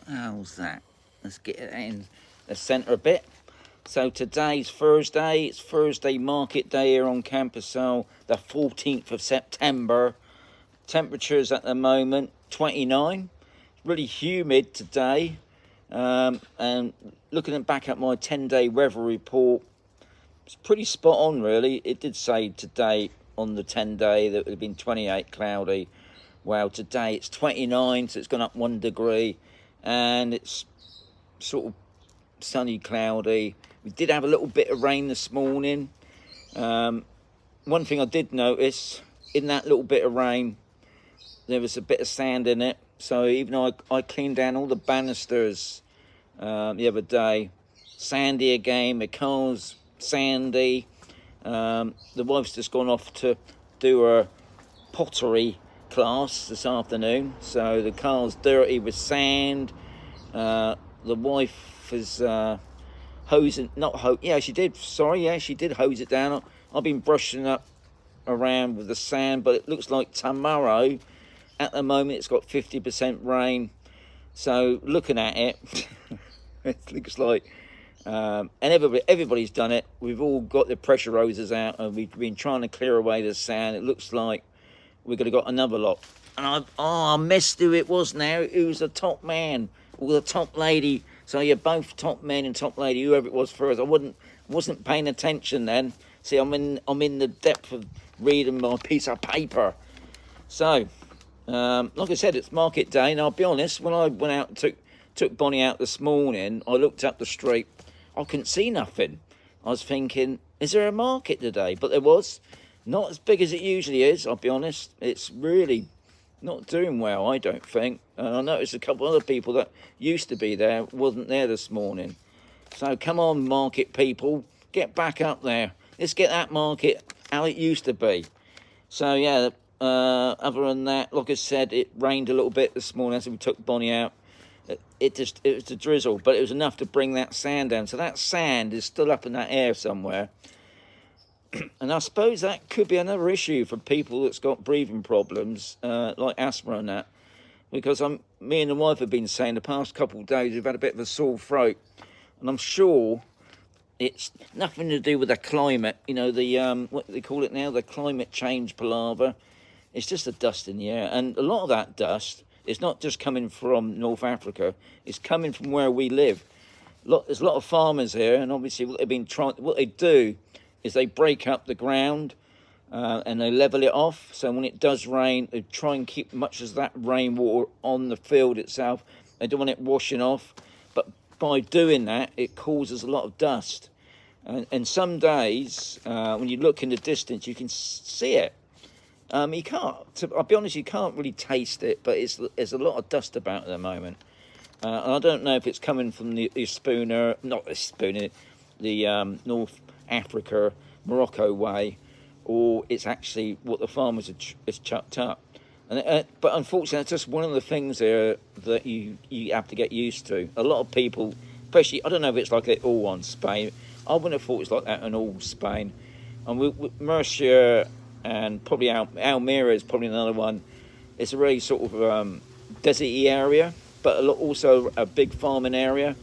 How's that? Let's get it in the centre a bit. So today's Thursday. It's Thursday market day here on Campusel, the 14th of September. Temperatures at the moment 29. It's really humid today. And looking back at my 10-day weather report, it's pretty spot on, really. It did say today on the 10-day that it would have been 28 cloudy. Well, today it's 29, so it's gone up 1 degree, and it's sort of sunny, cloudy. We did have a little bit of rain this morning. One thing I did notice, in that little bit of rain, there was a bit of sand in it. So even though I cleaned down all the banisters the other day, sandy again, my car's sandy. The wife's just gone off to do her pottery class this afternoon, so the car's dirty with sand. The wife is hosing, she did hose it down. I've been brushing up around with the sand, but it looks like tomorrow, at the moment, it's got 50% rain. So looking at it, it looks like, and everybody's done it. We've all got the pressure hoses out, and we've been trying to clear away the sand. It looks like we're going to got another lot. And I missed who it was now. Who's the top man or the top lady? So you're both top men and top lady, whoever it was first. I wasn't paying attention then. See, I'm in the depth of reading my piece of paper. So, like I said, it's market day, and I'll be honest. When I went out and took Bonnie out this morning, I looked up the street. I couldn't see nothing. I was thinking, is there a market today? But there was. Not as big as it usually is, I'll be honest. It's really not doing well, I don't think. And I noticed a couple of other people that used to be there wasn't there this morning. So come on, market people, get back up there. Let's get that market how it used to be. So yeah, other than that, like I said, it rained a little bit this morning as we took Bonnie out. It was a drizzle, but it was enough to bring that sand down. So that sand is still up in that air somewhere. And I suppose that could be another issue for people that's got breathing problems, like asthma and that. Because me and the wife have been saying the past couple of days we've had a bit of a sore throat. And I'm sure it's nothing to do with the climate. You know, the what they call it now, the climate change palaver. It's just the dust in the air. And a lot of that dust is not just coming from North Africa. It's coming from where we live. There's a lot of farmers here, and obviously what they do is they break up the ground and they level it off. So when it does rain, they try and keep much as that rainwater on the field itself. They don't want it washing off. But by doing that, it causes a lot of dust. And some days, when you look in the distance, you can see it. You can't, I'll be honest, you can't really taste it, but there's a lot of dust about at the moment. And I don't know if it's coming from the North Africa, Morocco way, or it's actually what the farmers is chucked up. But unfortunately, that's just one of the things there that you have to get used to. A lot of people, especially, I don't know if it's like it all on Spain. I wouldn't have thought it's like that in all Spain. And with Murcia and probably Almeria is probably another one. It's a really sort of deserty area, but also a big farming area.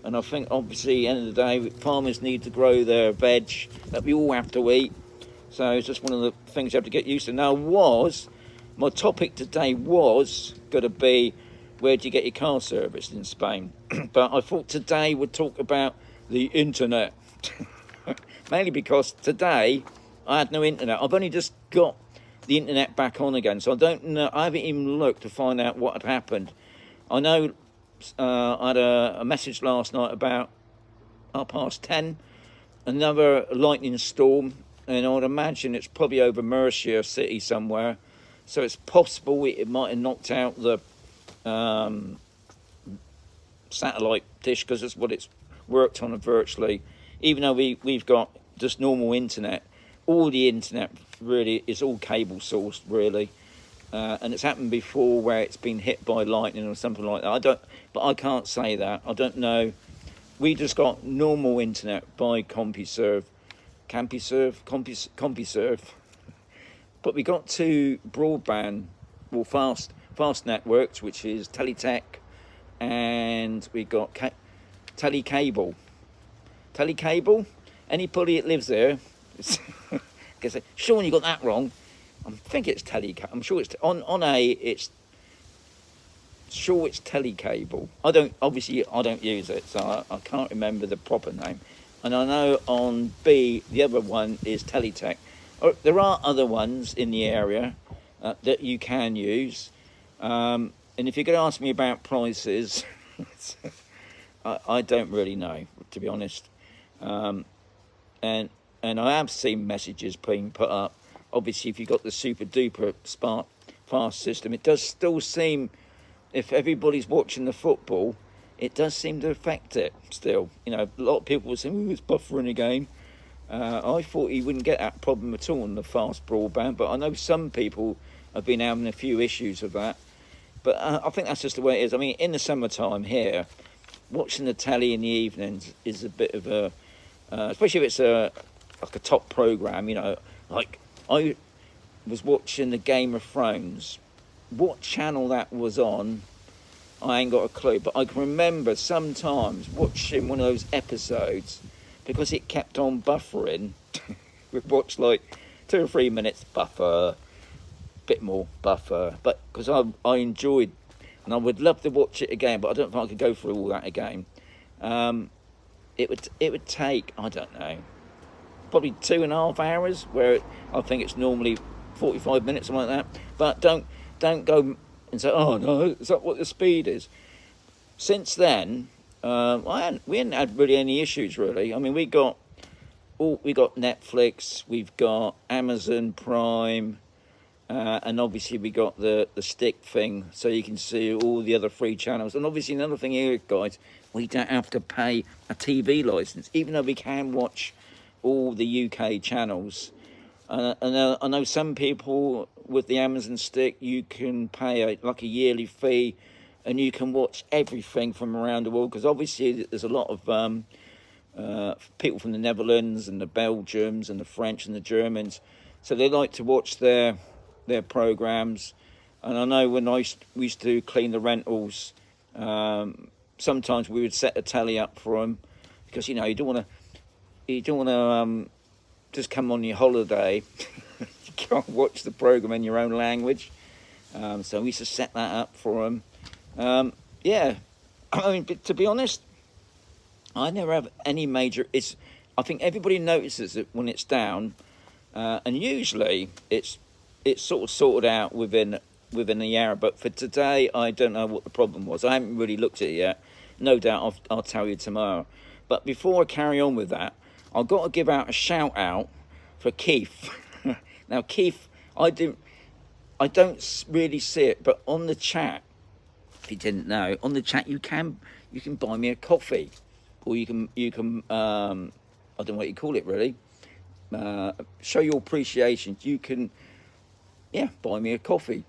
And I think, obviously, at the end of the day, farmers need to grow their veg that we all have to eat. So it's just one of the things you have to get used to. Now, my topic today was going to be, where do you get your car serviced in Spain? But I thought today we'd talk about the internet. Mainly because today I had no internet. I've only just got the internet back on again. So I don't know. I haven't even looked to find out what had happened. I know I had a message last night about 10:30, another lightning storm, and I would imagine it's probably over Murcia city somewhere. So it's possible it might have knocked out the satellite dish, because that's what it's worked on virtually. Even though we've got just normal internet, all the internet really is all cable sourced, really. And it's happened before where it's been hit by lightning or something like that. But I can't say that. I don't know. We just got normal internet by CompuServe. But we got two broadband, fast networks, which is Teletech and we got telly cable. Telly cable. Anybody that lives there, can say, Sean, you got that wrong. I think it's telly. I'm sure it's on A. It's sure it's telly cable. I don't use it, so I can't remember the proper name. And I know on B, the other one is Teletech. There are other ones in the area that you can use. And if you're going to ask me about prices, I don't really know, to be honest. And I have seen messages being put up. Obviously, if you've got the super duper smart fast system, it does still seem, if everybody's watching the football, it does seem to affect it still. You know, a lot of people were saying, it's buffering again. I thought you wouldn't get that problem at all on the fast broadband, but I know some people have been having a few issues with that. But I think that's just the way it is. I mean, in the summertime here, watching the telly in the evenings is a bit of a, especially if it's like a top programme, you know, like I was watching the Game of Thrones. What channel that was on, I ain't got a clue, but I can remember sometimes watching one of those episodes because it kept on buffering. We'd watch like 2 or 3 minutes buffer, bit more buffer, but because I enjoyed, and I would love to watch it again, but I don't think I could go through all that again. It would take, I don't know, probably 2.5 hours, where I think it's normally 45 minutes, something like that. But don't go and say, oh no, is that what the speed is? Since then, we hadn't had really any issues really. I mean, we got Netflix, we've got Amazon Prime, and obviously we got the stick thing, so you can see all the other free channels. And obviously another thing here, guys, we don't have to pay a TV license, even though we can watch all the UK channels. And I know some people with the Amazon stick, you can pay like a yearly fee, and you can watch everything from around the world. Because obviously there's a lot of people from the Netherlands and the Belgians and the French and the Germans, so they like to watch their programs. And I know when we used to clean the rentals, sometimes we would set a telly up for them, because you know you don't want to just come on your holiday. You can't watch the program in your own language, so we used to set that up for them. Yeah, I mean, to be honest, I never have any major. I think everybody notices it when it's down, and usually it's sort of sorted out within the hour. But for today, I don't know what the problem was. I haven't really looked at it yet. No doubt I'll tell you tomorrow. But before I carry on with that, I've got to give out a shout out for Keith. Now, Keith, I don't really see it, but on the chat, if you didn't know, on the chat you can buy me a coffee, or you can I don't know what you call it really. Show your appreciation. You can, yeah, buy me a coffee.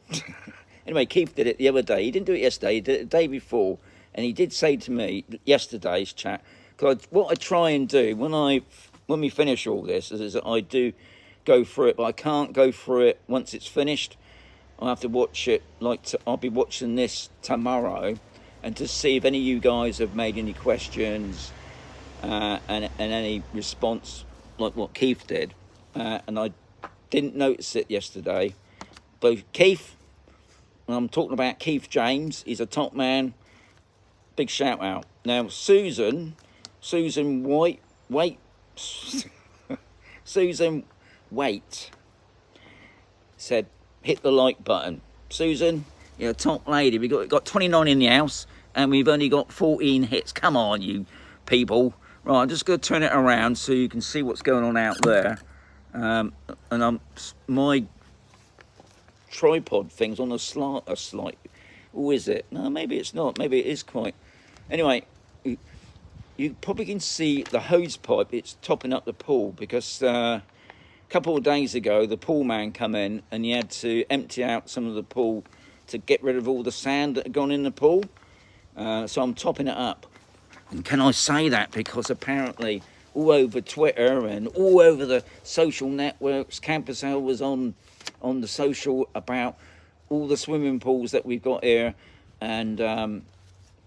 Anyway, Keith did it the other day. He didn't do it yesterday. He did it the day before, and he did say to me yesterday's chat. Because what I try and do when we finish all this is that I do go through it, but I can't go through it once it's finished. I have to watch it. I'll be watching this tomorrow, and to see if any of you guys have made any questions and any response like what Keith did. And I didn't notice it yesterday. But Keith, I'm talking about Keith James. He's a top man. Big shout out. Now Susan Susan Wait said, hit the like button. Susan, you're a top lady. We got 29 in the house, and we've only got 14 hits. Come on, you people. Right, I'm just going to turn it around so you can see what's going on out there. And my tripod thing's on a slight. Oh, is it? No, maybe it's not. Maybe it is quite. Anyway, you probably can see the hose pipe. It's topping up the pool, because a couple of days ago the pool man come in and he had to empty out some of the pool to get rid of all the sand that had gone in the pool. So I'm topping it up. And can I say that because apparently all over Twitter and all over the social networks, Campus L was on the social about all the swimming pools that we've got here, and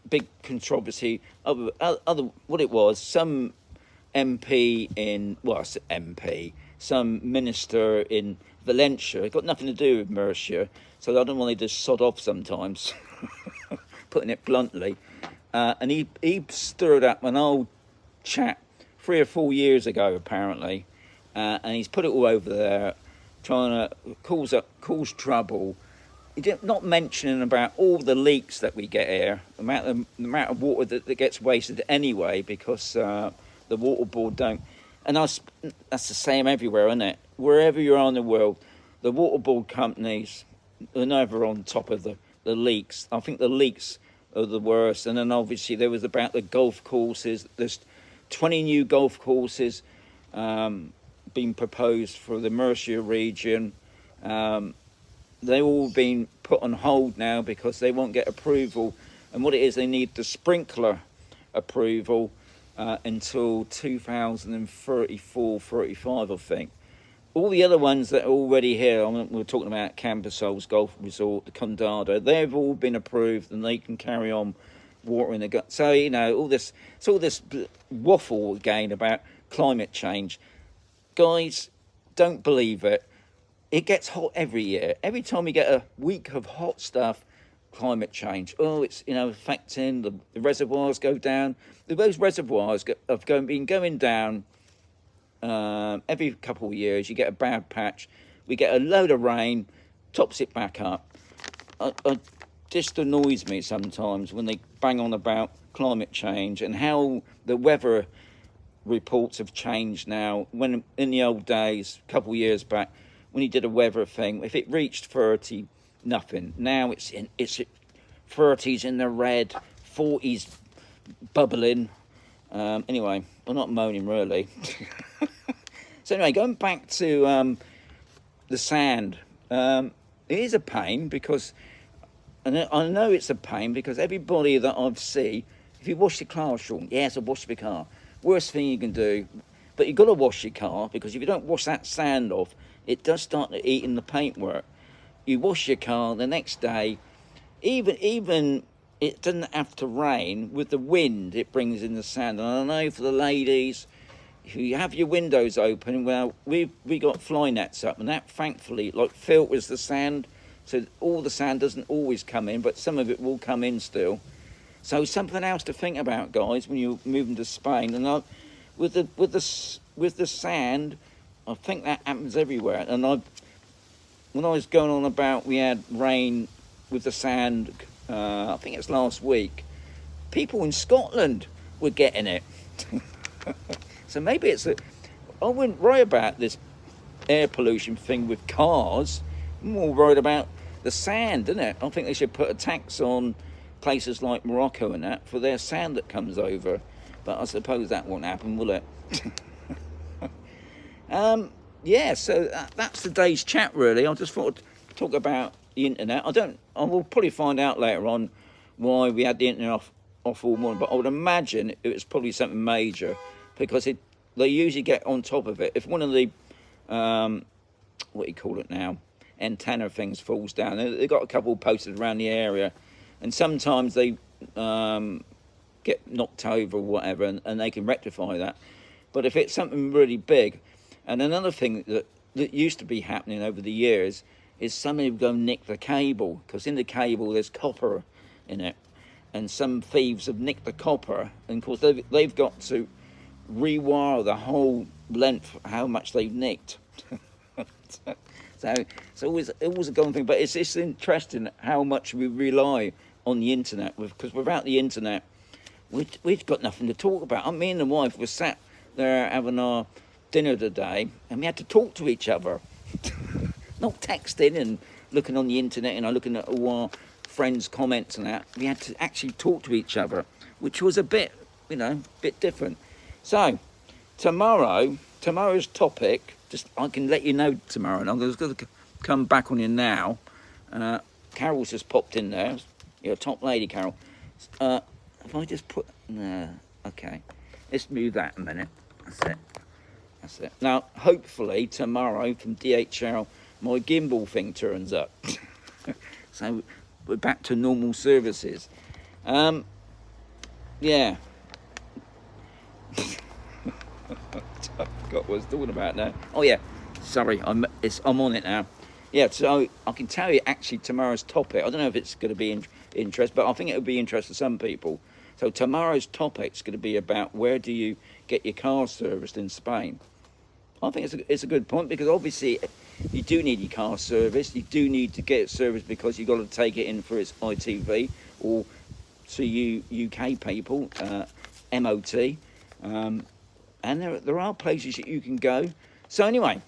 big controversy. Other what it was, some MP in, well, I said MP, some minister in Valencia, it got nothing to do with Murcia, so I don't want to just sod off sometimes, putting it bluntly. And he stirred up an old chat 3 or 4 years ago, apparently, and he's put it all over there, trying to cause trouble. He did not mentioning about all the leaks that we get here, the amount of water that gets wasted anyway, because the water board don't. And that's the same everywhere, isn't it? Wherever you are in the world, the water board companies are never on top of the leaks. I think the leaks are the worst. And then obviously there was about the golf courses. There's 20 new golf courses being proposed for the Murcia region. They've all been put on hold now because they won't get approval. And what it is, they need the sprinkler approval until 2034, 35, I think. All the other ones that are already here, we're talking about Campersol's Golf Resort, the Condado, they've all been approved and they can carry on watering the gut. So, you know, it's all this waffle again about climate change. Guys, don't believe it. It gets hot every year. Every time we get a week of hot stuff, climate change. Oh, it's, you know, affecting the reservoirs go down. Those reservoirs have been going down every couple of years. You get a bad patch. We get a load of rain, tops it back up. It just annoys me sometimes when they bang on about climate change and how the weather reports have changed now. When in the old days, a couple of years back, when you did a weather thing, if it reached 30, nothing. Now it's 30s in the red, 40s bubbling. Anyway, we're not moaning really. So anyway, going back to the sand, it is a pain because, and I know it's a pain because everybody that I've seen, if you wash your car, Sean, yes, I wash my car. Worst thing you can do, but you've got to wash your car because if you don't wash that sand off, it does start to eat in the paintwork. You wash your car the next day, even it doesn't have to rain, with the wind it brings in the sand. And I know for the ladies, if you have your windows open, well, we got fly nets up, and that thankfully like filters the sand, so all the sand doesn't always come in, but some of it will come in still. So something else to think about, guys, when you're moving to Spain. And with the sand, I think that happens everywhere. And when I was going on about we had rain with the sand, I think it's last week, people in Scotland were getting it. So maybe I wouldn't worry about this air pollution thing with cars. I'm more worried about the sand, isn't it? I think they should put a tax on places like Morocco and that for their sand that comes over. But I suppose that won't happen, will it? Yeah, so that's today's chat, really. I just thought I'd talk about the internet. I will probably find out later on why we had the internet off all morning, but I would imagine it was probably something major because they usually get on top of it. If one of the, what do you call it now, antenna things falls down, they've got a couple posted around the area, and sometimes they get knocked over or whatever, and they can rectify that. But if it's something really big, and another thing that used to be happening over the years is somebody would go and nick the cable, because in the cable there's copper in it, and some thieves have nicked the copper, and of course they've got to rewire the whole length how much they've nicked. So it's always a going thing, but it's interesting how much we rely on the internet, because without the internet we've got nothing to talk about. Me and the wife were sat there having our dinner today, and we had to talk to each other. Not texting and looking on the internet and looking at all our friends' comments and that. We had to actually talk to each other, which was a bit different. So tomorrow's topic, just I can let you know tomorrow, and I'm just going to come back on you now. Carol's just popped in there. You're a top lady, Carol. If I just put, okay, let's move that a minute. That's it. Now, hopefully tomorrow from DHL, my gimbal thing turns up. So we're back to normal services. Yeah. I forgot what I was talking about now. Oh yeah, sorry, I'm on it now. Yeah, so I can tell you actually tomorrow's topic. I don't know if it's going to be interest, but I think it would be interest to some people. So tomorrow's topic is going to be about where do you get your car serviced in Spain. I think it's a good point because obviously you do need your car serviced. You do need to get it serviced because you've got to take it in for its ITV or to you UK people, MOT. And there are places that you can go. So anyway,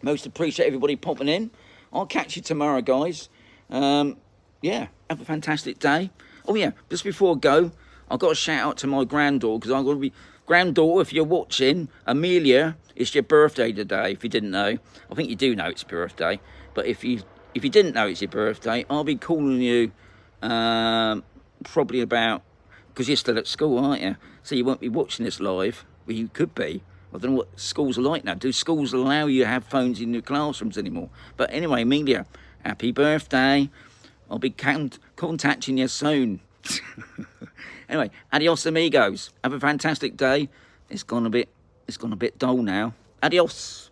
most appreciate everybody popping in. I'll catch you tomorrow, guys. Yeah, have a fantastic day. Oh yeah, just before I go, I've got to shout out to my granddaughter because I'm going to be granddaughter. If you're watching, Amelia, it's your birthday today. If you didn't know, I think you do know it's your birthday. But if you didn't know it's your birthday, I'll be calling you probably about because you're still at school, aren't you? So you won't be watching this live. Well, you could be. I don't know what schools are like now. Do schools allow you to have phones in your classrooms anymore? But anyway, Amelia, happy birthday. I'll be contacting you soon. Anyway, adios amigos. Have a fantastic day. It's gone a bit dull now. Adios.